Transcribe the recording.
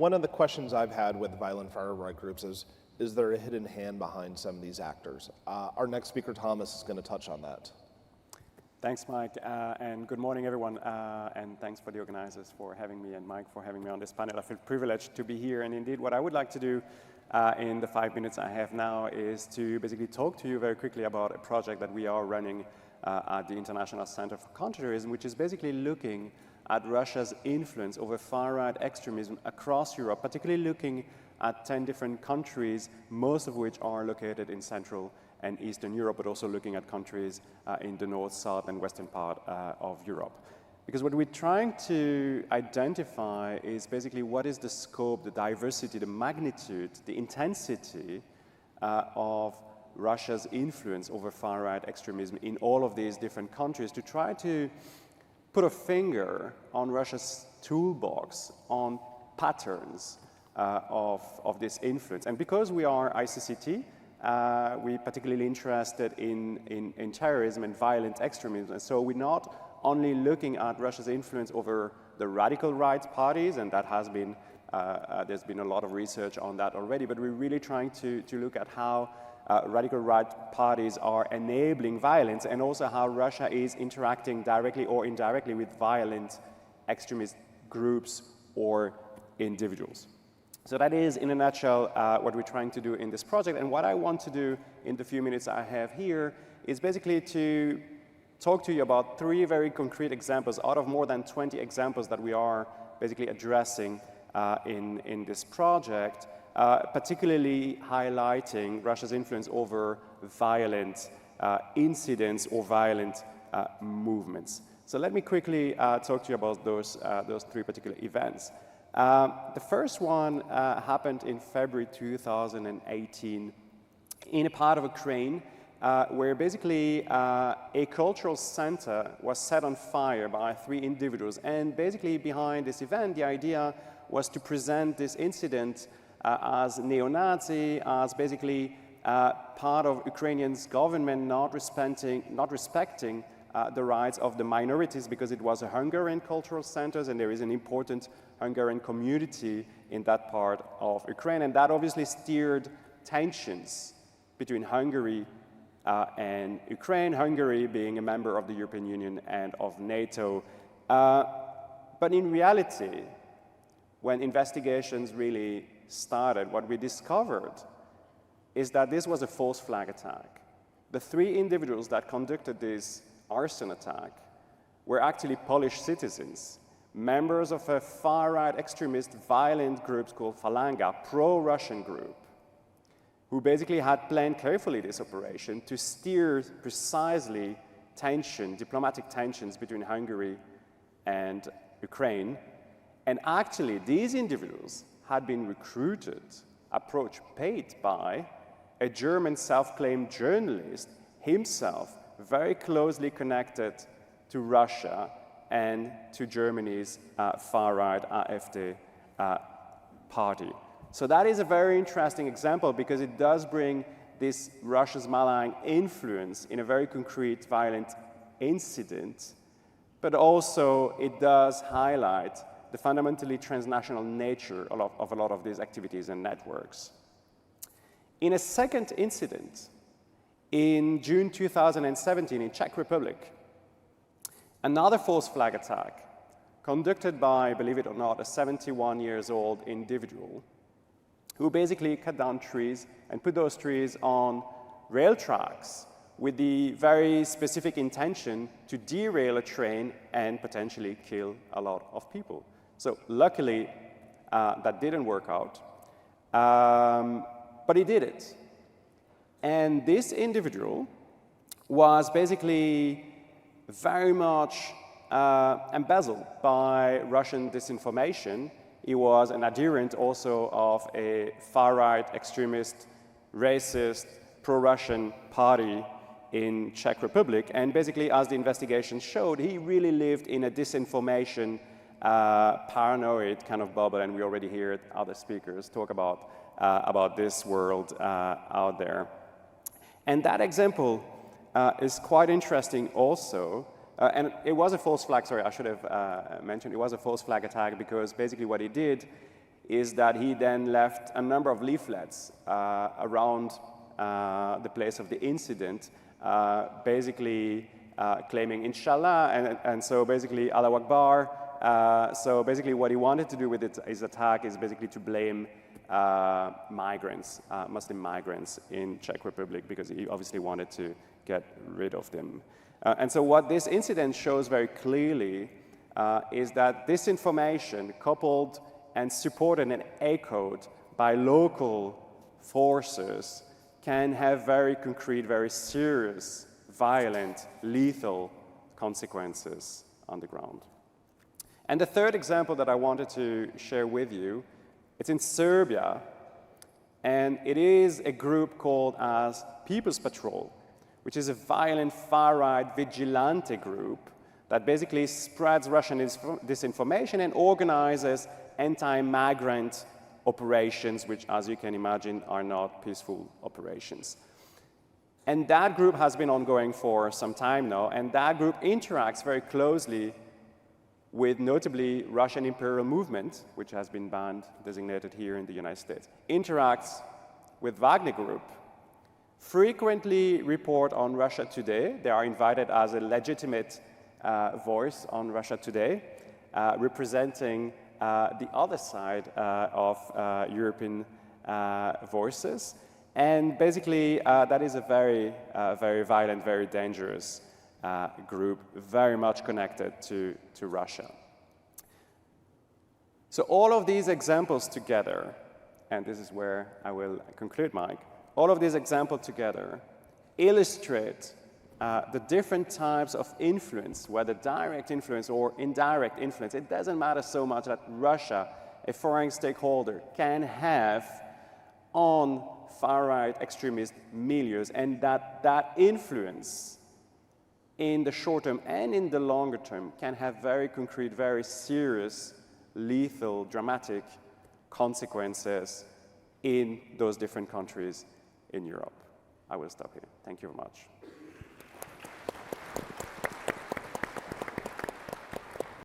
One of the questions I've had with violent far-right groups is there a hidden hand behind some of these actors? Our next speaker, Thomas, is going to touch on that. Thanks, Mike, and good morning, everyone, and thanks for the organizers for having me, and Mike for having me on this panel. I feel privileged to be here, and indeed what I would like to do in the 5 minutes I have now is to basically talk to you very quickly about a project that we are running at the International Center for Counter-Terrorism, which is basically looking at Russia's influence over far-right extremism across Europe, particularly looking at 10 different countries, most of which are located in Central and Eastern Europe, but also looking at countries in the north, south, and western part of Europe. Because what we're trying to identify is basically what is the scope, the diversity, the magnitude, the intensity of Russia's influence over far-right extremism in all of these different countries, to try to put a finger on Russia's toolbox, on patterns of this influence. And because we are ICCT, we're particularly interested in terrorism and violent extremism. And so we're not only looking at Russia's influence over the radical right parties, and that has been, there's been a lot of research on that already, but we're really trying to look at how radical right parties are enabling violence, and also how Russia is interacting directly or indirectly with violent extremist groups or individuals. So that is, in a nutshell, what we're trying to do in this project. And what I want to do in the few minutes I have here is basically to talk to you about 3 very concrete examples out of more than 20 examples that we are basically addressing in this project, particularly highlighting Russia's influence over violent incidents or violent movements. So let me quickly talk to you about those 3 particular events. The first one happened in February 2018 in a part of Ukraine where basically a cultural center was set on fire by 3 individuals. And basically behind this event, the idea was to present this incident as neo-Nazi, as basically part of Ukrainian's government not respecting the rights of the minorities, because it was a Hungarian cultural center and there is an important Hungarian community in that part of Ukraine. And that obviously steered tensions between Hungary and Ukraine, Hungary being a member of the European Union and of NATO. But in reality, when investigations really started, what we discovered is that this was a false flag attack. The 3 individuals that conducted this arson attack were actually Polish citizens, members of a far-right extremist violent group called Falanga, pro-Russian group, who basically had planned carefully this operation to steer precisely diplomatic tensions between Hungary and Ukraine. And actually, these individuals had been recruited, approached, paid by a German self-claimed journalist, himself very closely connected to Russia and to Germany's far-right AfD party. So that is a very interesting example, because it does bring this Russia's malign influence in a very concrete violent incident, but also it does highlight the fundamentally transnational nature of a lot of these activities and networks. In a second incident, in June 2017 in Czech Republic, another false flag attack conducted by, believe it or not, a 71-year-old individual who basically cut down trees and put those trees on rail tracks with the very specific intention to derail a train and potentially kill a lot of people. So luckily, that didn't work out, but he did it. And this individual was basically very much embezzled by Russian disinformation. He was an adherent also of a far-right extremist, racist, pro-Russian party in Czech Republic. And basically, as the investigation showed, he really lived in a disinformation, paranoid kind of bubble. And we already heard other speakers talk about this world out there. And that example is quite interesting also. And it was a false flag, sorry, I should have mentioned, it was a false flag attack, because basically what he did is that he then left a number of leaflets around the place of the incident, basically claiming Inshallah, and so basically Allah Akbar. So basically what he wanted to do with his attack is basically to blame migrants, Muslim migrants in Czech Republic, because he obviously wanted to get rid of them. And so what this incident shows very clearly is that disinformation coupled and supported and echoed by local forces can have very concrete, very serious, violent, lethal consequences on the ground. And the third example that I wanted to share with you, it's in Serbia, and it is a group called as People's Patrol, which is a violent far-right vigilante group that basically spreads Russian disinformation and organizes anti-migrant operations, which, as you can imagine, are not peaceful operations. And that group has been ongoing for some time now, and that group interacts very closely with notably Russian imperial movement, which has been banned, designated here in the United States, interacts with Wagner Group, frequently report on Russia Today. They are invited as a legitimate voice on Russia Today, representing the other side of European voices. And basically, that is a very, very violent, very dangerous group, very much connected to Russia. So all of these examples together, and this is where I will conclude, Mike, all of these examples together illustrate the different types of influence, whether direct influence or indirect influence. It doesn't matter so much that Russia, a foreign stakeholder, can have on far-right extremist milieux, and that influence in the short term and in the longer term can have very concrete, very serious, lethal, dramatic consequences in those different countries in Europe. I will stop here. Thank you very much.